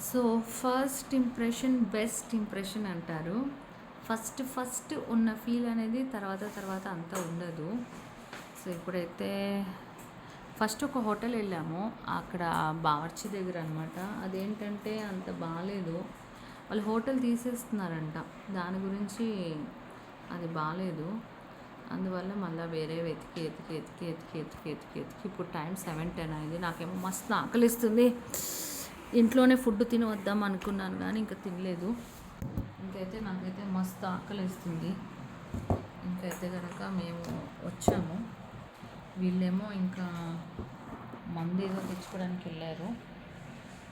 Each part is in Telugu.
So first impression best impression అంటారు. ఫస్ట్ ఉన్న ఫీల్ అనేది తర్వాత అంతా ఉండదు. సో ఇప్పుడైతే ఫస్ట్ ఒక హోటల్ వెళ్ళాము. అక్కడ బావర్చి దగ్గర అనమాట. అదేంటంటే అంత బాగాలేదు. వాళ్ళు హోటల్ తీసేస్తున్నారంట. దాని గురించి అది బాగాలేదు. అందువల్ల మళ్ళీ వేరే వెతికి ఇప్పుడు టైం 7:10 అయింది. నాకేమో మస్తు ఆకలిస్తుంది. ఇంట్లోనే ఫుడ్ తిని వద్దాం అనుకున్నాను కానీ ఇంకా తినలేదు. నాకైతే మస్తు ఆకలిస్తుంది. ఇంకైతే కనుక మేము వచ్చాము. వీళ్ళేమో ఇంకా మందు ఏదో తెచ్చుకోవడానికి వెళ్ళారు.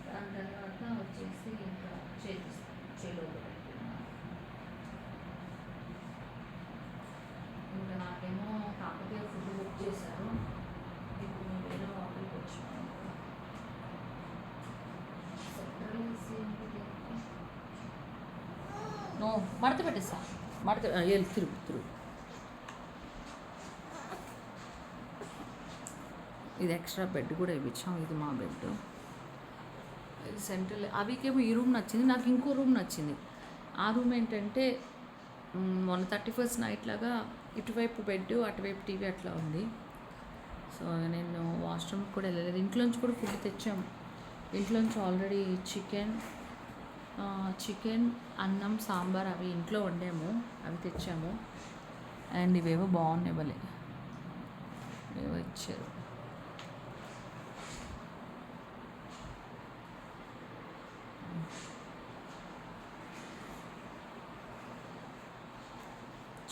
దాని తర్వాత వచ్చేసి ఇంకా చేలో ఇంకా నాకేమో కాకపోతే ఫుడ్ బుక్ చేశారు. ఇప్పుడు మేము వేరే హోటల్కి వచ్చాము. నో మడత పెట్టేసా తిరుగు ఇది ఎక్స్ట్రా బెడ్ కూడా ఇప్పించాం. ఇది మా బెడ్. ఇది సెంట్రల్. అవికేమో ఈ రూమ్ నచ్చింది, నాకు ఇంకో రూమ్ నచ్చింది. ఆ రూమ్ ఏంటంటే మొన్న 31st నైట్ లాగా ఇటువైపు బెడ్ అటువైపు టీవీ అట్లా ఉంది. సో నేను వాష్రూమ్కి కూడా వెళ్ళలేదు. ఇంట్లోంచి కూడా ఫుడ్ తెచ్చాము. ఇంట్లోంచి ఆల్రెడీ చికెన్ అన్నం సాంబార్ అవి ఇంట్లో వండాము. అవి తెచ్చాము. అండ్ ఇవేవో బాగున్నాయి, భలే ఏవో ఇచ్చారు.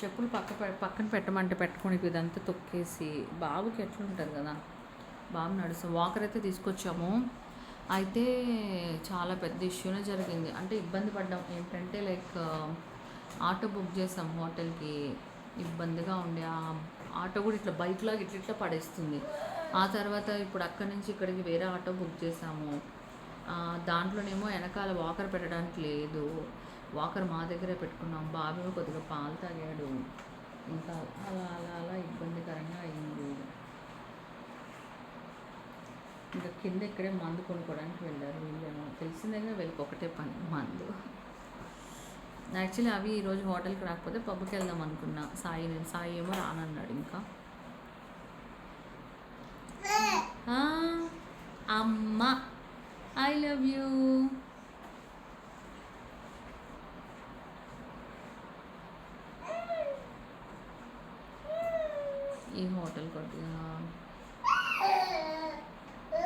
చెప్పులు పక్కన పెట్టమంటే పెట్టుకొని ఇదంతా తొక్కేసి బాబుకి ఎట్లుంటుంది కదా, బాబు నడుస్తాం. వాకర్ అయితే తీసుకొచ్చాము. అయితే చాలా పెద్ద ఇష్యూనే జరిగింది. అంటే ఇబ్బంది పడ్డాం. ఏంటంటే ఆటో బుక్ చేసాం హోటల్కి. ఇబ్బందిగా ఉండే ఆ ఆటో కూడా ఇట్లా బైక్లాగా ఇట్లా పడేస్తుంది. ఆ తర్వాత ఇప్పుడు అక్కడి నుంచి ఇక్కడికి వేరే ఆటో బుక్ చేసాము. దాంట్లోనేమో వెనకాల వాకర్ పెట్టడానికి లేదు. వాకర్ మా దగ్గరే పెట్టుకున్నాం. బాబు కొద్దిగా పాలు తాగాడు. ఇంకా అలా ఇబ్బందికరంగా అయింది. ఇంకా కింద ఇక్కడే మందు కొనుక్కోవడానికి వెళ్ళారు. వీళ్ళేమో తెలిసిందేగా వీళ్ళకి ఒకటే పని మందు. యాక్చువల్లీ అవి ఈరోజు హోటల్కి రాకపోతే పబ్కి వెళ్దాం అనుకున్నా. సాయి ఏమో రానన్నాడు. ఇంకా అమ్మ ఐ లవ్ యూ. ఈ హోటల్ కొద్దిగా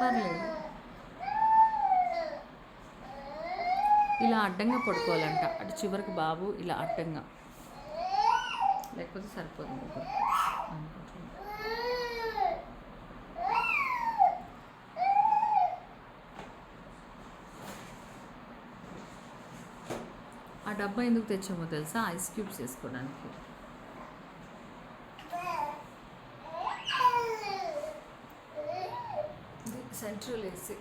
పర్లేదు. ఇలా అడ్డంగా పడుకోవాలంట. అటు చివరికి బాబు ఇలా అడ్డంగా, లేకపోతే సరిపోతుంది. ఆ డబ్బా ఎందుకు తెచ్చామో తెలుసా? ఐస్ క్యూబ్స్ వేసుకోవడానికి. Central AC.